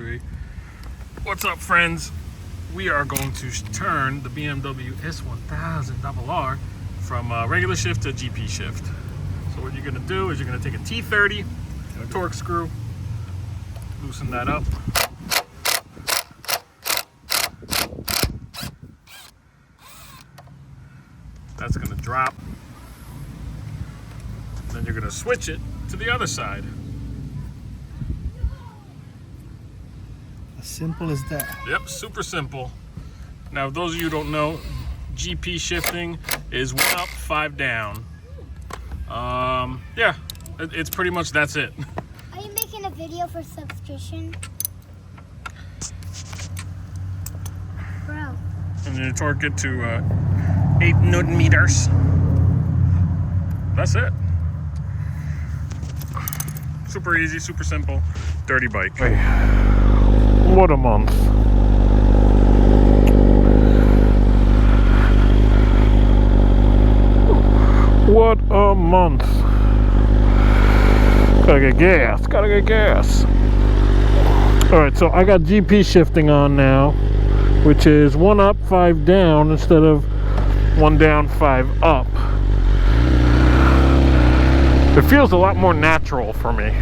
3. What's up, friends? We are going to turn the BMW s1000rr from regular shift to GP shift. So what you're going to do is you're going to take a T30 torque screw, loosen that up. That's going to drop. Then you're going to switch it to the other side. As simple as that. Yep, super simple. Now, if those of you who don't know, GP shifting is 1 up, 5 down. Yeah, it's pretty much that's it. Are you making a video for subscription? Bro. And you torque it to 8 Newton meters. That's it. Super easy, super simple, dirty bike. Hey, what a month. What a month. Gotta get gas, gotta get gas. Alright, so I got GP shifting on now, which is 1 up, 5 down instead of 1 down, 5 up. It feels a lot more natural for me.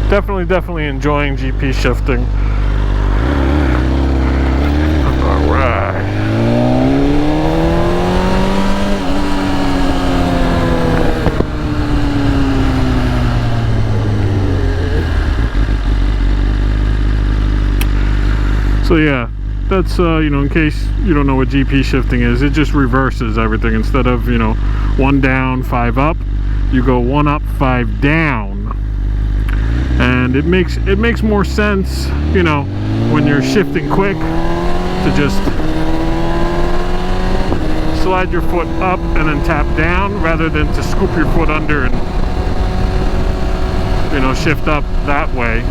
Definitely enjoying GP shifting. Alright. So yeah, that's in case you don't know what GP shifting is, it just reverses everything. Instead of 1 down, 5 up, you go 1 up, 5 down, and it makes more sense, when you're shifting quick, to just slide your foot up and then tap down, rather than to scoop your foot under and shift up that way.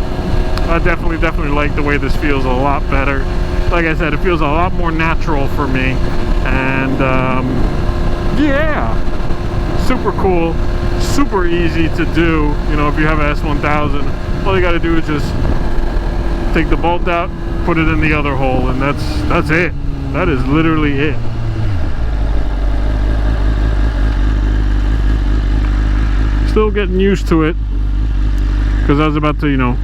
I definitely like the way this feels a lot better. Like I said, it feels a lot more natural for me, and yeah, super cool. Super easy to do. If you have an S1000, all you got to do is just take the bolt out, put it in the other hole, and that's it. That is literally it. Still getting used to it, because I was about to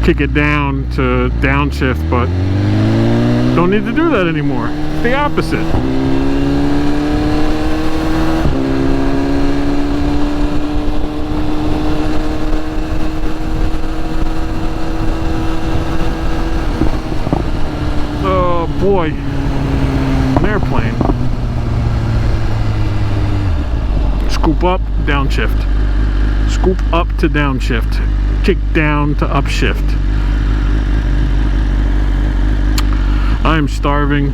kick it down to downshift, but don't need to do that anymore. It's the opposite. Boy, an airplane. Scoop up, downshift. Scoop up to downshift. Kick down to upshift. I'm starving.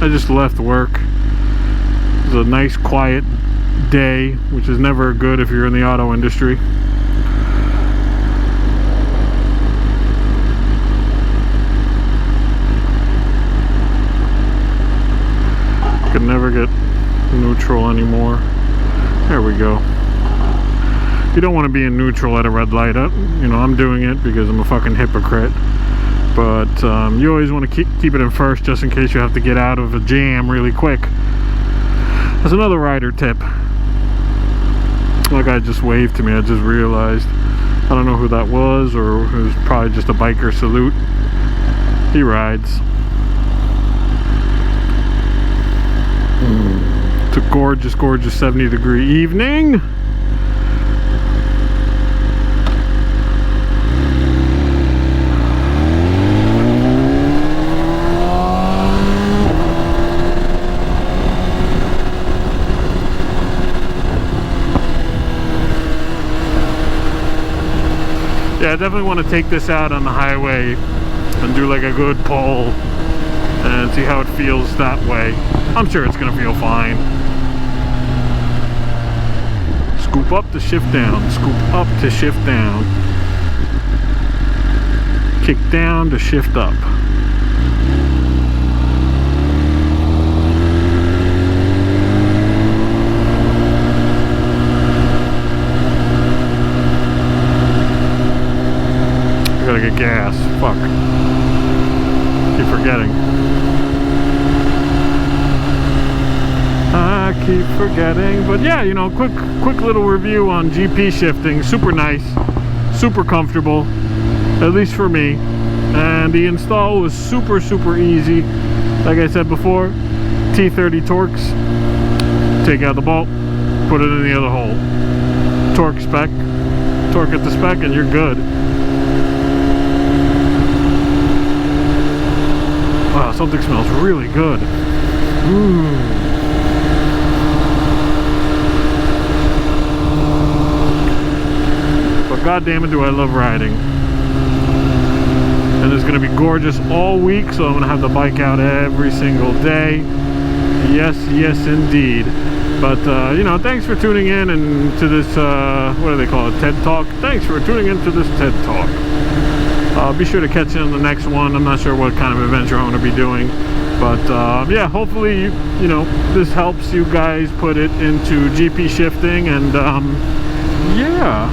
I just left work. It was a nice quiet day, which is never good if you're in the auto industry. Could never get neutral anymore. There we go. You don't want to be in neutral at a red light. I'm doing it because I'm a fucking hypocrite. But you always want to keep it in first, just in case you have to get out of a jam really quick. That's another rider tip. That guy just waved to me. I just realized. I don't know who that was, or it was probably just a biker salute. He rides. It's a gorgeous 70-degree evening. Yeah, I definitely want to take this out on the highway and do like a good pull and see how it feels that way. I'm sure it's gonna feel fine. Scoop up to shift down. Scoop up to shift down. Kick down to shift up. I gotta get gas. Fuck. Keep forgetting. I keep forgetting. But yeah, you know, quick little review on GP shifting. Super nice. Super comfortable. At least for me. And the install was super easy. Like I said before, T30 Torx. Take out the bolt. Put it in the other hole. Torque spec. Torque at the spec and you're good. Wow, something smells really good. But god damn it, do I love riding. And it's going to be gorgeous all week, so I'm going to have the bike out every single day. Yes, indeed. But, you know, thanks for tuning in and to this, what do they call it, TED Talk? Thanks for tuning into this TED Talk. Be sure to catch you on the next one. I'm not sure what kind of adventure I'm going to be doing. But, yeah, hopefully, you know, this helps you guys put it into GP shifting. And, yeah,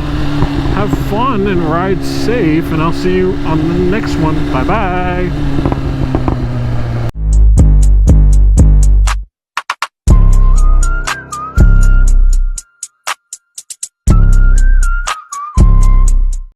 have fun and ride safe. And I'll see you on the next one. Bye-bye.